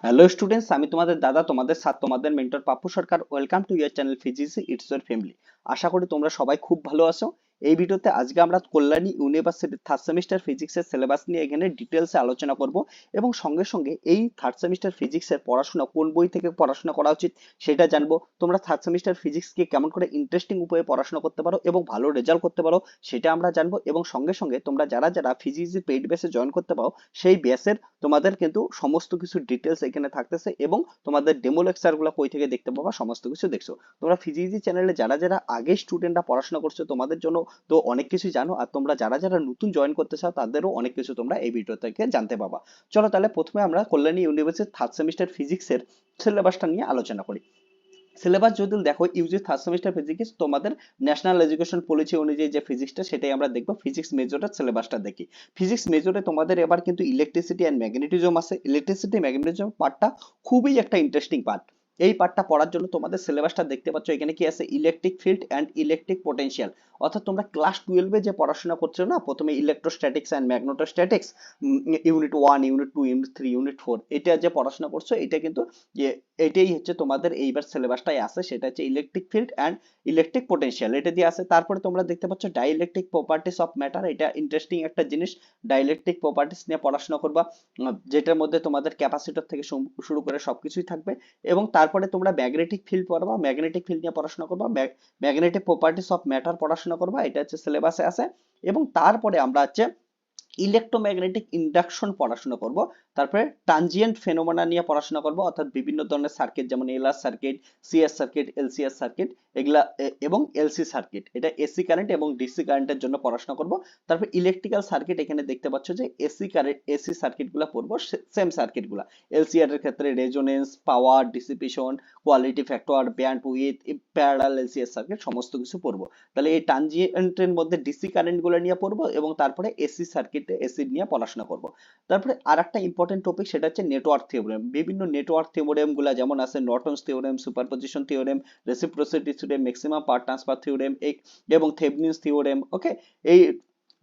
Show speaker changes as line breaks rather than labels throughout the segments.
Hello students, আমি তোমাদের দাদা, তোমাদের স্যার, তোমাদের mentor Pappu Sarkar. Welcome to your channel physics it's your family. আশা করি তোমরা সবাই খুব ভালো আছো। এই ভিডিওতে আজকে আমরা কল্যাণী ইউনিভার্সিটির থার্ড সেমিস্টার ফিজিক্সের সিলেবাস নিয়ে এখানে ডিটেলসে আলোচনা করব, এবং সঙ্গে সঙ্গে এই থার্ড সেমিস্টার ফিজিক্সের পড়াশোনা কোন বই থেকে পড়াশোনা করা উচিত সেটা জানবো। তোমরা থার্ড সেমিস্টার ফিজিক্সকে কেমন করে ইন্টারেস্টিং উপায়ে পড়াশোনা করতে পারো এবং ভালো রেজাল্ট করতে পারো সেটা আমরা জানবো। এবং সঙ্গে সঙ্গে তোমরা যারা যারা ফিজিক্সের পেইড বেসে জয়েন করতে পারো সেই বেসের তোমাদের কিন্তু সমস্ত কিছু ডিটেলস এখানে থাকতেছে, এবং তোমাদের ডেমো লেকচার গুলো কই থেকে দেখতে পাবা সমস্ত কিছু দেখছো। তোমরা ফিজিক্স চ্যানেলে যারা যারা আগে স্টুডেন্টরা পড়াশোনা করছো তোমাদের জন্য তো অনেক কিছু জানো, আর তোমরা যারা যারা নতুন জয়েন করতে চাও তাদেরও অনেক কিছু তোমরা এই ভিডিও থেকে জানতে পাবা। চলো তাহলে প্রথমে আমরা কল্যাণী ইউনিভার্সিটির থার্ড সেমিস্টার ফিজিক্সের সিলেবাসটা নিয়ে আলোচনা করি। সিলেবাস যদি দেখো, ইউজি থার্ড সেমিস্টার ফিজিক্স তোমাদের ন্যাশনাল এডুকেশন পলিসি অনুযায়ী যে ফিজিক্সটা সেটাই আমরা দেখবো। ফিজিক্স মেজরের সিলেবাসটা দেখি। ফিজিক্স মেজরে তোমাদের এবার কিন্তু ইলেকট্রিসিটি অ্যান্ড ম্যাগনেটিজম আছে। ইলেকট্রিসিটি ম্যাগনেটিজম পার্টটা খুবই একটা ইন্টারেস্টিং পার্ট। এই পার্টটা পড়ার জন্য তোমাদের সিলেবাসটা দেখতে পাচ্ছ, এখানে কি আছে, electric field and electric potential. অর্থাৎ তোমরা ক্লাস 12-এ যে পড়াশোনা করছো না, প্রথমে electrostatics and magnetostatics, unit 1, unit 2, unit 3, unit 4, এটা যে পড়াশোনা করছো এটা কিন্তু এটাই হচ্ছে তোমাদের এইবার সিলেবাসটাই আছে, সেটা হচ্ছে electric field and electric potential, এটা দিয়ে আছে। তারপরে তোমরা দেখতে পাচ্ছ ডাইইলেকট্রিক প্রপার্টিস অফ ম্যাটার, এটা ইন্টারেস্টিং একটা জিনিস। ডাইইলেকট্রিক প্রপার্টিস নিয়ে পড়াশোনা করবা, যেটার মধ্যে তোমাদের ক্যাপাসিটর থেকে শুরু করে সবকিছুই থাকবে। এবং তারপরে তোমরা ম্যাগনেটিক ফিল্ড পড়বা, ম্যাগনেটিক ফিল্ড নিয়ে পড়াশোনা করবা, ম্যাগনেটিক প্রপার্টিস অফ ম্যাটার পড়াশোনা করবা, এটা হচ্ছে সিলেবাসে আছে। এবং তারপরে আমরা হচ্ছে ইলেকট্রোম্যাগনেটিক ইন্ডাকশন পড়াশোনা করব। তারপরে ট্রানজিয়েন্ট ফেনোমেনা নিয়ে পড়াশোনা করব, অর্থাৎ বিভিন্ন ধরনের সার্কিট, যেমন LR circuit, CS circuit, LCS circuit, এগুলা এবং এলসি সার্কিট, এটা এসি কারেন্ট এবং ডিসি কারেন্টের জন্য পড়াশোনা করব। তারপর ইলেকট্রিক্যাল সার্কিট, এখানে দেখতে পাচ্ছ যে এসি কারেন্ট, এসি সার্কিটগুলো পড়বো, সেম সার্কিটগুলো। এলসিআর এর ক্ষেত্রে resonance, power dissipation, quality factor, band with, parallel LCS circuit, সমস্ত কিছু পড়বো। তাহলে এই ট্রানজিয়েন্টের মধ্যে ডিসি কারেন্ট গুলো নিয়ে পড়বো, এবং তারপরে এসি সার্কিটে এসি নিয়ে পড়াশোনা করব। তারপরে আর একটা ইম্পর্টেন্ট টপিক, সেটা হচ্ছে নেটওয়ার্ক থিওরেম। বিভিন্ন নেটওয়ার্ক থিওরেম গুলা যেমন আছে Norton's theorem, superposition theorem, reciprocity theorem, maximum power transfer theorem এবং থেভনিনস থিওরেম। ওকে, এই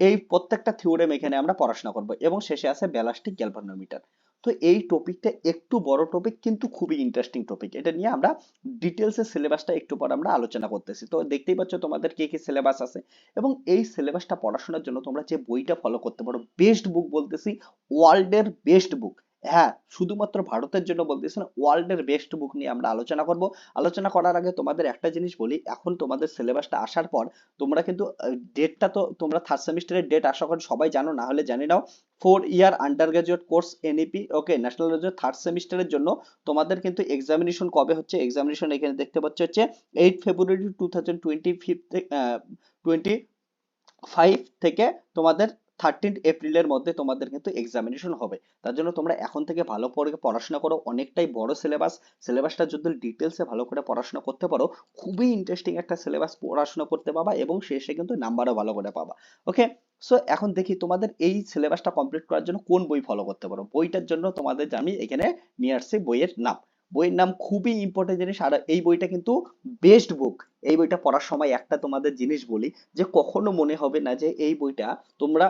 এই প্রত্যেকটা থিওরেম এখানে আমরা পড়াশোনা করব, এবং শেষে আছে ব্যালাস্টিক গ্যালভানোমিটার। তো এই টপিকটা একটু বড় টপিক, কিন্তু খুবই ইন্টারেস্টিং টপিক। এটা নিয়ে আমরা ডিটেলসে সিলেবাসটা একটু পর আমরা আলোচনা করতেছি। তো দেখতেই পাচ্ছ তোমাদের কি কি সিলেবাস আছে, এবং এই সিলেবাসটা পড়াশোনার জন্য তোমরা যে বইটা ফলো করতে পারো, বেস্ট বুক বলতেছি, ওয়ার্ল্ডের বেস্ট বুক। হ্যাঁ, শুধুমাত্র ভারতের জন্য বলতেছি না, ওয়ার্ল্ডের বেস্ট বুক নিয়ে আমরা আলোচনা করব। আলোচনা করার আগে তোমাদের একটা জিনিস বলি, এখন তোমাদের সিলেবাসটা আসার পর তোমরা কিন্তু ডেটটা তো তোমরা থার্ড সেমিস্টারের ডেট আশা করি সবাই জানো, না হলে জানি নাও। 4 year undergraduate course NEP, okay, national graduate third সেমিস্টারের জন্য তোমাদের কিন্তু এক্সামিনেশন কবে হচ্ছে, এক্সামিনেশন এখানে দেখতে পাচ্ছ হচ্ছে 8 ফেব্রুয়ারি 2025 থেকে তোমাদের 13 এপ্রিলের মধ্যে তোমাদের কিন্তু এক্সামিনেশন হবে। তার জন্য তোমরা এখন থেকে ভালো করে পড়াশোনা করো, অনেকটাই বড় সিলেবাস। সিলেবাসটা যদি ডিটেলসে ভালো করে পড়াশোনা করতে পারো, খুবই ইন্টারেস্টিং একটা সিলেবাস পড়াশোনা করতে পাবা, এবং শেষে কিন্তু নাম্বারও ভালো করে পাবা। ওকে, সো এখন দেখি তোমাদের এই সিলেবাসটা কমপ্লিট করার জন্য কোন বই ফলো করতে পারো। বইটার জন্য তোমাদের আমি এখানে নিয়ে আসছি বইয়ের নাম। বইয়ের নাম খুবই ইম্পর্টেন্ট জিনিস, আর এই বইটা কিন্তু বেস্ট বুক। এই বইটা পড়ার সময় একটা তোমাদের জিনিস বলি, যে কখনো মনে হবে না যে এই বইটা তোমরা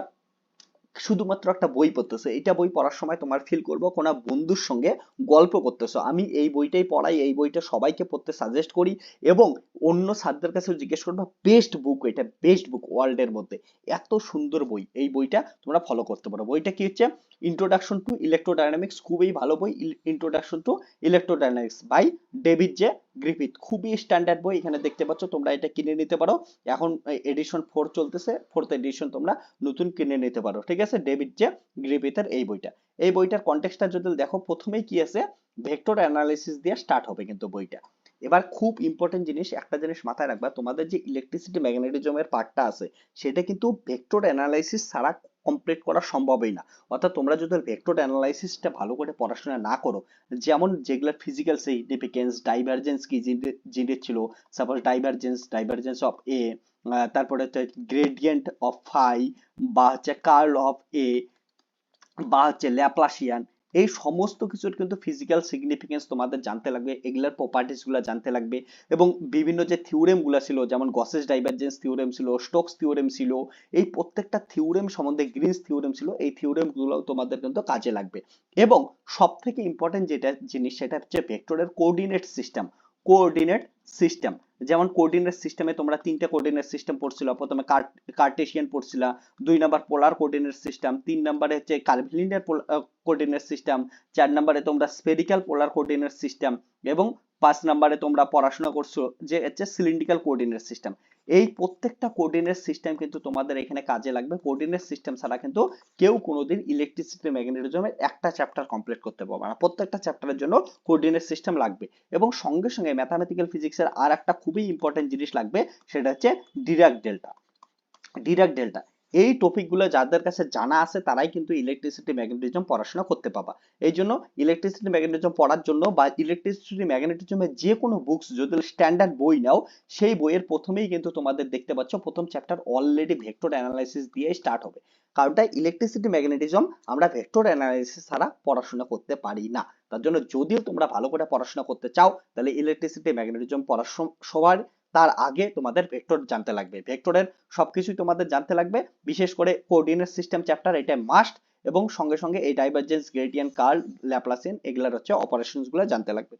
শুধুমাত্র একটা বই পড়তেছো। এটা বই পড়ার সময় তোমার ফিল করবো কোনো বন্ধুর সঙ্গে গল্প করতেছো। আমি এই বইটাই পড়াই, এই বইটা সবাইকে পড়তে সাজেস্ট করি, এবং অন্য স্যারদের কাছে জিজ্ঞেস করবা, বেস্ট বুক, এটা বেস্ট বুক ওয়ার্ল্ডের মধ্যে। এত সুন্দর বই, এই বইটা তোমরা ফলো করতে পারো। বইটা কি হচ্ছে, ইন্ট্রোডাকশন টু ইলেকট্রোডাইনামিক্স, খুবই ভালো বই। Introduction to electrodynamics by David J Griffith, খুবই স্ট্যান্ডার্ড বই। এখানে দেখতে পাচ্ছ, তোমরা এটা কিনে নিতে পারো। এখন এডিশন 4 চলতেছে, ফোর্থ এডিশন তোমরা নতুন কিনে নিতে পারো। ঠিক আছে, ডেভিড জে গ্রিফিথের এই বইটা। এই বইটার কনটেক্সটটা যদি দেখো, প্রথমেই কি আছে, ভেক্টর অ্যানালাইসিস দিয়ে স্টার্ট হবে কিন্তু বইটা। এবার খুব ইম্পর্টেন্ট জিনিস, একটা জিনিস মাথায় রাখবা, তোমাদের যে ইলেকট্রিসিটি ম্যাগনেটিজমের পার্টটা আছে সেটা কিন্তু ভেক্টর অ্যানালাইসিস ছাড়া কমপ্লিট করা সম্ভবই না। অর্থাৎ তোমরা যদি ভেক্টর অ্যানালাইসিসটা ভালো করে পড়াশোনা না করো, যেমন যেগুলো ফিজিক্যাল সিগনিফিকেন্স, ডাইভারজেন্স কি জিনিস ছিল, সাপোজ ডাইভারজেন্স অফ এ, তারপরে হচ্ছে গ্রেডিয়েন্ট অফ ফাই, বা হচ্ছে কার্ল অফ এ, বা হচ্ছে ল্যাপ্লাসিয়ান, এই সমস্ত কিছুর কিন্তু ফিজিক্যাল সিগনিফিকেন্স তোমাদের জানতে লাগবে, এগুলার প্রপার্টিস গুলো জানতে লাগবে, এবং বিভিন্ন যে থিওরেম গুলো ছিল, যেমন গসেস ডাইভারজেন্স থিওরেম ছিল, স্টোকস থিওরেম ছিল, এই প্রত্যেকটা থিওরেম সম্বন্ধে, গ্রিনস থিওরেম ছিল, এই থিওরেম গুলো তোমাদের কিন্তু কাজে লাগবে। এবং সব থেকে ইম্পর্টেন্ট যেটা জিনিস সেটা হচ্ছে ভেক্টরের কোঅর্ডিনেট সিস্টেম। কোঅর্ডিনেট সিস্টেম, যেমন কোঅর্ডিনেট সিস্টেমে তোমরা তিনটা কোঅর্ডিনেট সিস্টেম পড়ছিল। প্রথমে কার্টেশিয়ান পড়ছিলা, 2 নাম্বার পোলার কোঅর্ডিনেট সিস্টেম, 3 নাম্বারে হচ্ছে কার্ভিলিনিয়ার কোঅর্ডিনেট সিস্টেম, 4 নাম্বারে তোমরা স্ফেরিক্যাল পোলার কোঅর্ডিনেট সিস্টেম, এবং 5 নাম্বারে তোমরা পড়াশোনা করছো যে হচ্ছে সিলিন্ড্রিক্যাল কোঅর্ডিনেট সিস্টেম। এই প্রত্যেকটা কোঅর্ডিনেট সিস্টেম কিন্তু তোমাদের এখানে কাজে লাগবে। কোঅর্ডিনেট সিস্টেম ছাড়া কিন্তু কেউ কোনোদিন ইলেকট্রিসিটি ম্যাগনেটিজমের একটা চ্যাপ্টার কমপ্লিট করতে পারবে না। প্রত্যেকটা চ্যাপ্টারের জন্য কোঅর্ডিনেট সিস্টেম লাগবে। এবং সঙ্গে সঙ্গে ম্যাথামেটিক্যাল ফিজিক্সের আর একটা খুবই ইম্পর্টেন্ট জিনিস লাগবে, সেটা হচ্ছে ডিরাক ডেল্টা। ডিরাক ডেল্টা, এই টপিকগুলো যাদের কাছে জানা আছে তারাই কিন্তু ইলেকট্রিসিটি ম্যাগনেটিজম পড়াশোনা করতে পাবা। এই জন্য ইলেকট্রিসিটি ম্যাগনেটিজম পড়ার জন্য বা ইলেকট্রিসিটি ম্যাগনেটিজমের যে কোনো বুকস যদি স্ট্যান্ডার্ড বই নাও, সেই বইয়ের প্রথমেই কিন্তু তোমাদের দেখতে পাচ্ছ প্রথম চ্যাপ্টার অলরেডি ভেক্টর অ্যানালাইসিস দিয়ে স্টার্ট হবে। কারণটা ইলেকট্রিসিটি ম্যাগনেটিজম আমরা ভেক্টর অ্যানালাইসিস ছাড়া পড়াশোনা করতে পারি না। তার জন্য যদিও তোমরা ভালো করে পড়াশোনা করতে চাও, তাহলে ইলেকট্রিসিটি ম্যাগনেটিজম পড়ার সবার তার আগে তোমাদের ভেক্টর জানতে লাগবে। ভেক্টরের সবকিছুই তোমাদের জানতে লাগবে, বিশেষ করে কোঅর্ডিনেট সিস্টেম চ্যাপ্টার, এটা মাস্ট। এবং সঙ্গে সঙ্গে এই ডাইভারজেন্স, গ্রেডিয়েন্ট, কার্ল, ল্যাপ্লাসিয়ান এগুলার হচ্ছে অপারেশনস গুলো জানতে লাগবে।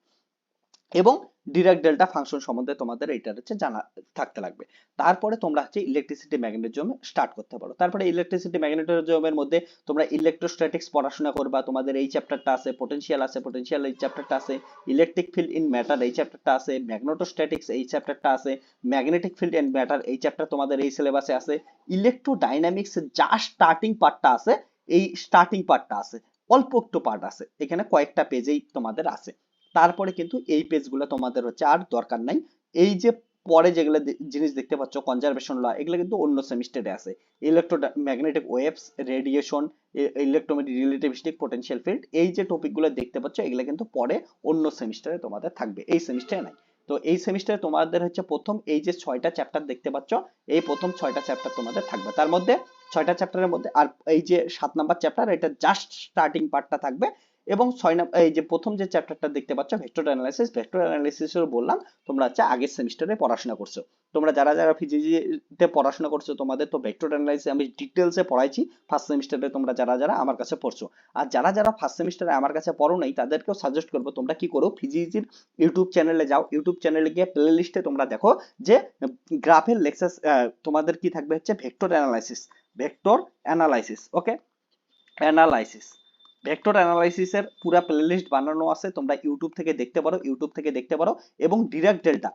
এবং ডিরাক ডেল্টা ফাংশন সম্বন্ধে তোমাদের এইটার হচ্ছে জানা থাকতে লাগবে। তারপরে তোমরা হচ্ছে ইলেকট্রিসিটি ম্যাগনেটিজম স্টার্ট করতে পারো। তারপরে ইলেকট্রিসিটি ম্যাগনেটিজমের মধ্যে তোমরা ইলেকট্রোস্ট্যাটিক্স পড়াশোনা করবা, তোমাদের এই চ্যাপ্টারটা আছে, পোটেনশিয়াল আছে, পোটেনশিয়াল এই চ্যাপ্টারটা আছে, ইলেকট্রিক ফিল্ড ইন ম্যাটার এই চ্যাপ্টারটা আছে, ম্যাগনেটোস্ট্যাটিক্স এই চ্যাপ্টারটা আছে, ম্যাগনেটিক ফিল্ড এন্ড ম্যাটার এই চ্যাপ্টার তোমাদের এই সিলেবাসে আছে, ইলেকট্রোডাইনামিক্স যা স্টার্টিং পার্টটা আছে, এই স্টার্টিং পার্টটা আছে, অল্প একটু পার্ট আছে, এখানে কয়েকটা পেজেই তোমাদের আছে। তারপরে কিন্তু এই পেজগুলো তোমাদের হচ্ছে আর দরকার নাই। এই যে পরে যেগুলো জিনিস দেখতে পাচ্ছ, কনজারভেশন ল, এগুলো কিন্তু অন্য সেমিস্টারে আছে। Electromagnetic waves, radiation, electromagnetic relativistic, potential field, এই যে টপিকগুলো দেখতে পাচ্ছ এগুলো কিন্তু পরে অন্য সেমিস্টারে তোমাদের থাকবে, এই সেমিস্টারে নাই। তো এই সেমিস্টারে তোমাদের হচ্ছে প্রথম এই যে 6টা চ্যাপ্টার দেখতে পাচ্ছ, এই প্রথম 6টা চ্যাপ্টার তোমাদের থাকবে। তার মধ্যে 6টা চ্যাপ্টারের মধ্যে আর এই যে 7 নাম্বার চ্যাপ্টার, এটা জাস্ট স্টার্টিং পার্টটা থাকবে। এবং 6 নাম্বার এই যে প্রথম যে চ্যাপ্টারটা দেখতে পাচ্ছ ভেক্টর অ্যানালাইসিস, ভেক্টর অ্যানালাইসিসের বললাম তোমরা হচ্ছে আগের সেমিস্টারে পড়াশোনা করছো। তোমরা যারা যারা ফিজিক্সে পড়াশোনা করছো তোমাদের তো ভেক্টর অ্যানালাইসিস আমি ডিটেলসে পড়াইছি ফার্স্ট সেমিস্টারে, তোমরা যারা যারা আমার কাছে পড়ছো। আর যারা যারা ফার্স্ট সেমিস্টারে আমার কাছে পড়ো নাই তাদেরকেও সাজেস্ট করবো তোমরা কি করো, ফিজিক্সের ইউটিউব চ্যানেলে যাও, ইউটিউব চ্যানেলে গিয়ে প্লে লিস্টে তোমরা দেখো যে গ্রাফের লেকচার তোমাদের কি থাকবে হচ্ছে ভেক্টর অ্যানালাইসিস, ভেক্টর অ্যানালাইসিস, ওকে, অ্যানালাইসিস, ভেক্টর অ্যানালাইসিসের পুরো প্লেলিস্ট বানানো আছে, তোমরা ইউটিউব থেকে দেখতে পারো, ইউটিউব থেকে দেখতে পারো। এবং Dirac delta,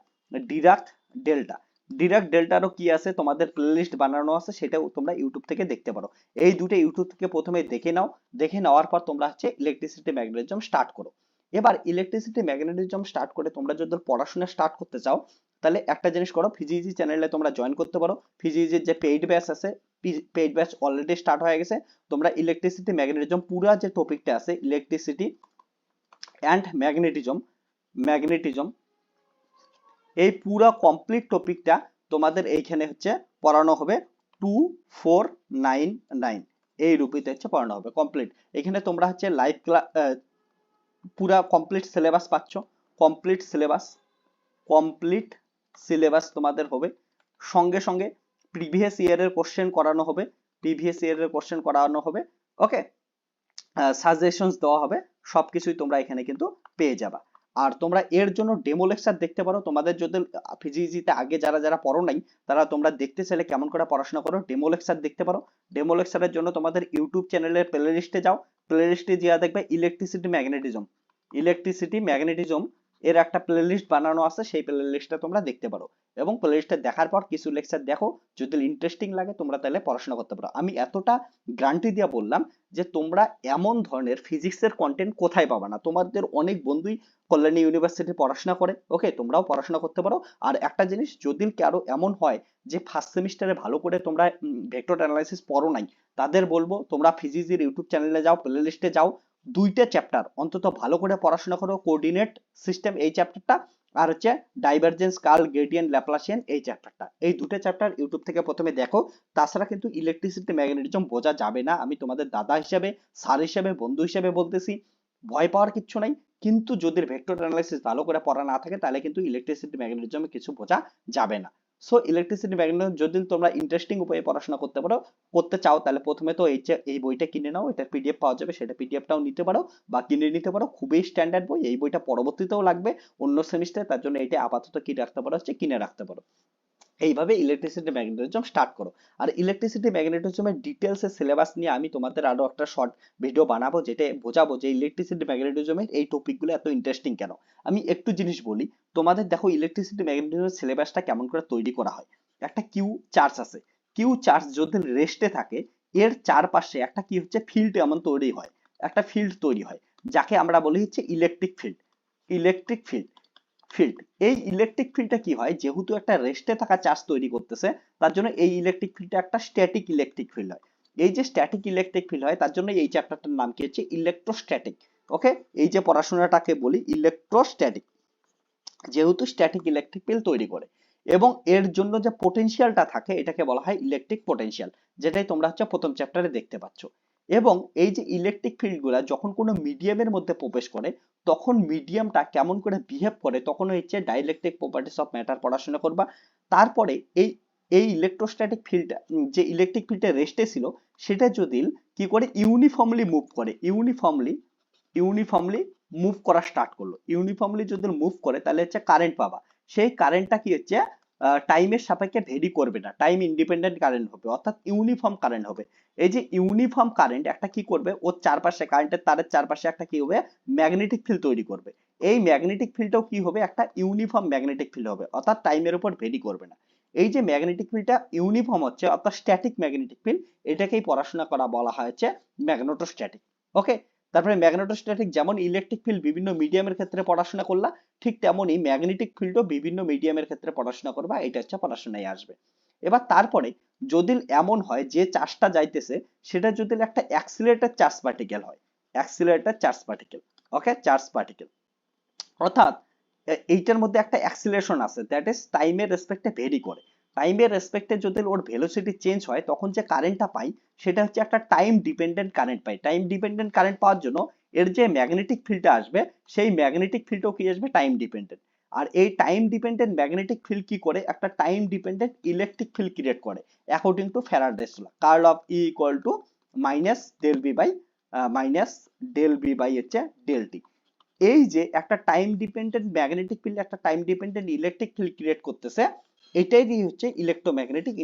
Dirac delta, Dirac ডেল্টারও কি আছে তোমাদের প্লেলিস্ট বানানো আছে, সেটাও তোমরা ইউটিউব থেকে দেখতে পারো। এই দুটো ইউটিউব থেকে প্রথমে দেখে নাও, দেখে নেওয়ার পর তোমরা হচ্ছে ইলেকট্রিসিটি ম্যাগনেটিজম স্টার্ট করো। এবার ইলেকট্রিসিটি ম্যাগনেটিজম স্টার্ট করে তোমরা যদি পড়াশোনা স্টার্ট করতে চাও, তাহলে একটা জিনিস করো, ফিজিজি চ্যানেলে তোমরা জয়েন করতে পারো। ফিজিজির যে পেইড ব্যাচ আছে, পেইড ব্যাচ অলরেডি স্টার্ট হয়ে গেছে। তোমরা ইলেকট্রিসিটি ম্যাগনেটিজম পুরা যে টপিকটা আছে, ইলেকট্রিসিটি অ্যান্ড ম্যাগনেটিজম, ম্যাগনেটিজম এই পুরা কমপ্লিট টপিকটা তোমাদের এইখানে হচ্ছে পড়ানো হবে 2499 এই রুপিতে হচ্ছে পড়ানো হবে কমপ্লিট। এখানে তোমরা হচ্ছে লাইভ ক্লাস পুরা কমপ্লিট সিলেবাস পাচ্ছ, কমপ্লিট সিলেবাস, কমপ্লিট সিলেবাস তোমাদের হবে। সঙ্গে সঙ্গে প্রিভিয়াস ইয়ারের কোশ্চেন করানো হবে, প্রিভিয়াস ইয়ারের কোশ্চেন করানো হবে, ওকে, সাজেশনস দেওয়া হবে, সবকিছুই তোমরা এখানে কিন্তু পেয়ে যাবা। আর তোমরা এর জন্য ডেমো লেকচার দেখতে পারো, তোমাদের যদি ফিজিজিতে আগে যারা যারা পড়ো নাই তারা তোমরা দেখতে চাইলে কেমন করে পড়াশোনা করো ডেমো লেকচার দেখতে পারো। ডেমো লেকচারের জন্য তোমাদের ইউটিউব চ্যানেলের প্লে লিস্টে যাও, প্লে লিস্টে যা দেখবে ইলেকট্রিসিটি ম্যাগনেটিজম, ইলেকট্রিসিটি ম্যাগনেটিজম এর একটা প্লে লিস্ট বানানো আছে, সেই প্লে লিস্টটা তোমরা দেখতে পারো। এবং প্লে লিস্টটা দেখার পর কিছু লেকচার দেখো, যদি ইন্টারেস্টিং লাগে তোমরা তাহলে পড়াশোনা করতে পারো। আমি এতটা গ্যারান্টি দিয়ে বললাম যে তোমরা এমন ধরনের ফিজিক্সের কন্টেন্ট কোথায় পাবা না। তোমাদের অনেক বন্ধুই কল্যাণী ইউনিভার্সিটি পড়াশোনা করে, ওকে, তোমরাও পড়াশোনা করতে পারো। আর একটা জিনিস, যদি কারো এমন হয় যে ফার্স্ট সেমিস্টারে ভালো করে তোমরা ভেক্টর অ্যানালাইসিস পড়ো নাই, তাদের বলবো তোমরা ফিজিক্সের ইউটিউব চ্যানেলে যাও, প্লে লিস্টে যাও, দুইটা চ্যাপ্টার অন্তত ভালো করে পড়াশোনা করো, কোঅর্ডিনেট সিস্টেম এই চ্যাপ্টারটা, আর হচ্ছে ডাইভারজেন্স, কার্ল, গ্রেডিয়েন্ট, ল্যাপ্লাসিয়ান এই চ্যাপ্টারটা, এই দুটো চ্যাপ্টার ইউটিউব থেকে প্রথমে দেখো। তাছাড়া কিন্তু ইলেকট্রিসিটি ম্যাগনেটিজম বোঝা যাবে না, আমি তোমাদের দাদা হিসেবে, স্যার হিসেবে, বন্ধু হিসেবে বলতেছি, ভয় পাওয়ার কিচ্ছু নাই। কিন্তু যদি ভেক্টর অ্যানালাইসিস ভালো করে পড়া না থাকে তাহলে কিন্তু ইলেকট্রিসিটি ম্যাগনেটিজমে কিছু বোঝা যাবে না। সো ইলেকট্রিসিটি ম্যাগনেটিজম যদি তোমরা ইন্টারেস্টিং উপায়ে পড়াশোনা করতে চাও তাহলে প্রথমে তো এই বইটা কিনে নাও, এটার পিডিএফ পাওয়া যাবে, সেটা পিডিএফটাও নিতে পারো বা কিনে নিতে পারো। খুবই স্ট্যান্ডার্ড বই, এই বইটা পরবর্তীতেও লাগবে অন্য সেমিস্টারে, তার জন্য এটা আপাতত কি রাখতে পারো হচ্ছে কিনে রাখতে পারো। এইভাবে ইলেকট্রিসিটি ম্যাগনেটিজম স্টার্ট করো। আর ইলেকট্রিসিটি ম্যাগনেটিজমের ডিটেলস এর সিলেবাস নিয়ে আমি তোমাদের আরো একটা শর্ট ভিডিও বানাবো, যেটা বোঝাবো যে ইলেকট্রিসিটি ম্যাগনেটিজমের এই টপিকগুলো এত ইন্টারেস্টিং কেন। আমি একটু জিনিস বলি তোমাদের, দেখো ইলেকট্রিসিটি ম্যাগনেটিজমের সিলেবাসটা কেমন করে তৈরি করা হয়। একটা কিউ চার্জ আছে, কিউ চার্জ যদি রেস্টে থাকে, এর চারপাশে একটা কি হচ্ছে ফিল্ড এমন তৈরি হয়, একটা ফিল্ড তৈরি হয় যাকে আমরা বলি হচ্ছে electric field. Electric field field এই ইলেকট্রিক ফিল্ডটা কি হয়, যেহেতু একটা রেস্টে থাকা চার্জ তৈরি করতেছে, তার জন্য এই ইলেকট্রিক ফিল্ডটা একটা স্ট্যাটিক ইলেকট্রিক ফিল্ড হয়। এই যে স্ট্যাটিক ইলেকট্রিক ফিল্ড হয় তার জন্য এই চ্যাপ্টারটার নাম কি হচ্ছে ইলেকট্রোস্ট্যাটিক। ওকে, এই যে পড়াশোনাটাকে বলি ইলেকট্রোস্ট্যাটিক, যেহেতু স্ট্যাটিক ইলেকট্রিক ফিল্ড তৈরি করে, এবং এর জন্য যে পোটেনশিয়ালটা থাকে এটাকে বলা হয় ইলেকট্রিক পোটেনশিয়াল, যেটাই তোমরা হচ্ছে প্রথম চ্যাপ্টারে দেখতে পাচ্ছ। এবং এই যে ইলেকট্রিক ফিল্ডগুলা যখন কোনো মিডিয়ামের মধ্যে প্রবেশ করে তখন মিডিয়ামটা কেমন করে বিহেভ করে, তখন হচ্ছে ডাইইলেকট্রিক প্রপার্টিস অফ ম্যাটার পড়াশোনা করবা। তারপরে এই এই ইলেকট্রোস্ট্যাটিক ফিল্ডটা যে ইলেকট্রিক ফিল্ডটা রেস্টে ছিল, সেটা যদি কি করে ইউনিফর্মলি মুভ করে, ইউনিফর্মলি মুভ করা স্টার্ট করলো, ইউনিফর্মলি যদি মুভ করে তাহলে হচ্ছে কারেন্ট পাবা। সেই কারেন্টটা কি হচ্ছে টাইমের সাপেক্ষে ভেরি করবে না, টাইম ইন্ডিপেন্ডেন্ট কারেন্ট হবে, অর্থাৎ ইউনিফর্ম কারেন্ট হবে। এই যে ইউনিফর্ম কারেন্ট একটা কি করবে, ওর চারপাশে কারেন্টের তারের চারপাশে একটা কি হবে, ম্যাগনেটিক ফিল্ড তৈরি করবে। এই ম্যাগনেটিক ফিল্ডটাও কি হবে, একটা ইউনিফর্ম ম্যাগনেটিক ফিল্ড হবে, অর্থাৎ টাইমের উপর ভেরি করবে না। এই যে ম্যাগনেটিক ফিল্ডটা ইউনিফর্ম হচ্ছে অর্থাৎ স্ট্যাটিক ম্যাগনেটিক ফিল্ড, এটাকেই পড়াশোনা করা বলা হয়েছে ম্যাগনেটোস্ট্যাটিক। ওকে, তারপরে ম্যাগনেটোস্ট্যাটিক যেমন ইলেকট্রিক ফিল্ড বিভিন্ন মিডিয়ামের ক্ষেত্রে পড়াশোনা করলা, ঠিক তেমনই ম্যাগনেটিক ফিল্ডও বিভিন্ন মিডিয়ামের ক্ষেত্রে পড়াশোনা করবা, এটা হচ্ছে পড়াশোনায় আসবে। এবার তারপরে যদি এমন হয় যে চার্জটা যাইতেছে সেটা যদি একটা অ্যাক্সিলারেটেড চার্জ পার্টিকেল হয়, অ্যাক্সিলারেটেড চার্জ পার্টিকেল, ওকে, চার্জ পার্টিকেল, অর্থাৎ এইটার মধ্যে একটা অ্যাক্সিলারেশন আছে, দ্যাট ইজ টাইমের রেসপেক্টে ভেরি করে। টাইমের রেসপেক্টে যদি ওর ভেলোসিটি চেঞ্জ হয় তখন যে কারেন্টটা পাই সেটা হচ্ছে একটা টাইম ডিপেন্ডেন্ট কারেন্ট পাই। টাইম ডিপেন্ডেন্ট কারেন্ট পাওয়ার জন্য এর যে ম্যাগনেটিক ফিল্ডটা আসবে সেই ম্যাগনেটিক ফিল্ডও কি আসবে, টাইম ডিপেন্ডেন্ট। আর এই টাইম ডিপেন্ডেন্ট ম্যাগনেটিক ফিল্ড কি করে, একটা time dependent electric field create করে according to Faraday's law, curl of E equal to minus del B by হচ্ছে ডেল টি। এই যে একটা টাইম ডিপেন্ডেন্ট ম্যাগনেটিক ফিল্ড একটা time dependent electric field create করতেছে, এটাই দিয়ে হচ্ছে ইলেকট্রোম্যাগনেটিক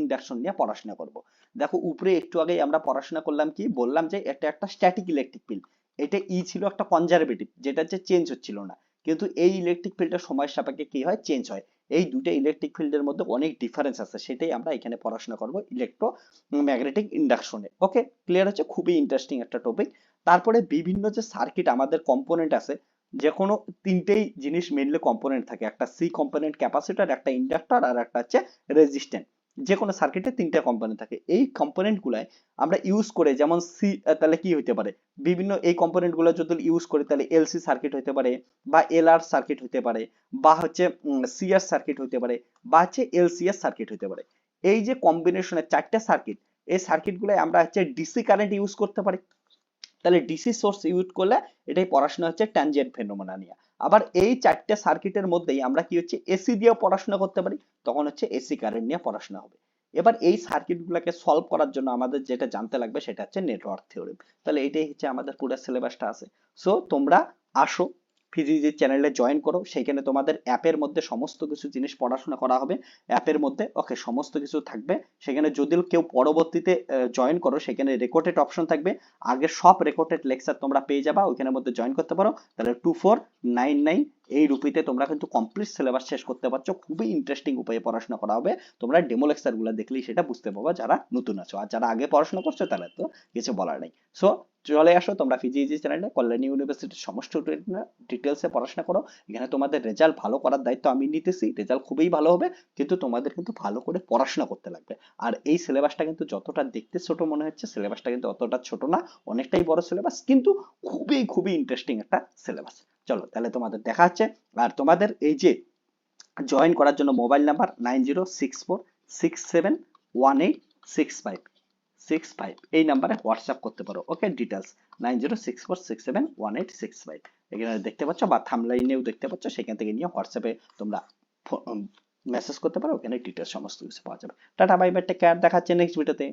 ইন্ডাকশন নিয়ে পড়াশোনা করব। দেখো উপরে একটু আগে আমরা পড়াশোনা করলাম, কি বললাম যে এটা একটা স্ট্যাটিক ইলেকট্রিক ফিল্ড, এটা ই ছিল একটা কনজারভেটিভ যেটা হচ্ছে চেঞ্জ হচ্ছিল না, কিন্তু এই ইলেকট্রিক ফিল্ডের সময়ের সাপেক্ষে কি হয়, চেঞ্জ হয়। এই দুটো ইলেকট্রিক ফিল্ডের মধ্যে অনেক ডিফারেন্স আছে, সেটাই আমরা এখানে পড়াশোনা করব ইলেকট্রোম্যাগনেটিক ইন্ডাকশনে। ওকে, ক্লিয়ার হচ্ছে, খুবই ইন্টারেস্টিং একটা টপিক। তারপরে বিভিন্ন যে সার্কিট আমাদের কম্পোনেন্ট আছে, যে কোনো তিনটেই জিনিস মেইনলি কম্পোনেন্ট থাকে, একটা সি কম্পোনেন্ট ক্যাপাসিটর, একটা ইন্ডাক্টর, আর একটা হচ্ছে রেজিস্ট্যান্ট। যে কোনো সার্কিটে তিনটে কম্পোনেন্ট থাকে, এই কম্পোনেন্ট গুলাই আমরা ইউজ করে, যেমন সি তাহলে কি হতে পারে, বিভিন্ন এই কম্পোনেন্ট গুলো যদি ইউজ করি তাহলে এলসি সার্কিট হতে পারে, বা এলআর সার্কিট হতে পারে, বা হচ্ছে সিআর সার্কিট হতে পারে, বা হচ্ছে এলসিএস সার্কিট হতে পারে। এই যে কম্বিনেশনের চারটে সার্কিট, এই সার্কিট গুলাই আমরা হচ্ছে ডিসি কারেন্ট ইউজ করতে পারি, তাহলে ডিসি সোর্স ইউজ করলে এটাই পড়াশোনা হচ্ছে ট্যানজেন্ট ফেনোমেনা নিয়ে। আবার এই চারটে সার্কিটের মধ্যেই আমরা কি হচ্ছে এসি দিয়েও পড়াশোনা করতে পারি, তখন হচ্ছে এসি কারেন্ট নিয়ে পড়াশোনা হবে। এবার এই সার্কিট গুলোকে সলভ করার জন্য আমাদের যেটা জানতে লাগবে সেটা হচ্ছে নেটওয়ার্ক থিওরেম। তাহলে এটাই হচ্ছে আমাদের পুরো সিলেবাসটা আছে। সো তোমরা আসো ফিজিক্সের চ্যানেলে জয়েন করো, সেখানে তোমাদের অ্যাপের মধ্যে সমস্ত কিছু জিনিস পড়াশোনা করা হবে, অ্যাপের মধ্যে ওকে সমস্ত কিছু থাকবে। সেখানে যদি কেউ পরবর্তীতে জয়েন করো সেখানে রেকর্ডেড অপশন থাকবে, আগে সব রেকর্ডেড লেকচার তোমরা পেয়ে যাবা, ওইখানের মধ্যে জয়েন করতে পারো। তাহলে 2499 এই রুপিতে তোমরা কিন্তু কমপ্লিট সিলেবাস শেষ করতে পারছো, খুবই ইন্টারেস্টিং উপায়ে পড়াশোনা করা হবে। তোমরা ডেমো লেকচার গুলো দেখলেই সেটা বুঝতে পারবে যারা নতুন আছো, আর যারা আগে পড়াশোনা করছো তাহলে তো কিছু বলার নেই। সো চলে আসো তোমরা ফিজিইজি চ্যানেলে, কল্যাণী ইউনিভার্সিটির সমস্ত ডিটেলসে পড়াশোনা করো। এখানে তোমাদের রেজাল্ট ভালো করার দায়িত্ব আমি নিতেছি, রেজাল্ট খুবই ভালো হবে, কিন্তু তোমাদের কিন্তু ভালো করে পড়াশোনা করতে লাগবে। আর এই সিলেবাসটা কিন্তু যতটা দেখতে ছোট মনে হচ্ছে, সিলেবাসটা কিন্তু অতটা ছোট না, অনেকটাই বড় সিলেবাস, কিন্তু খুবই খুবই ইন্টারেস্টিং একটা সিলেবাস। চলো তাহলে তোমাদের দেখা হচ্ছে। আর তোমাদের এই যে জয়েন করার জন্য মোবাইল নাম্বার 9064671865 এই নাম্বারে হোয়াটসঅ্যাপ করতে পারো। ওকে, ডিটেলস 9064671865 এখানে দেখতে পাচ্ছ, বা থাম্বনেইলেও দেখতে পাচ্ছ, সেখান থেকে নিয়ে হোয়াটসঅ্যাপে তোমরা মেসেজ করতে পারো, ওখানে ডিটেলস সমস্ত কিছু পাওয়া যাবে। Tata bye bye, take care, দেখাচ্ছে নেক্সট ভিডিওতে।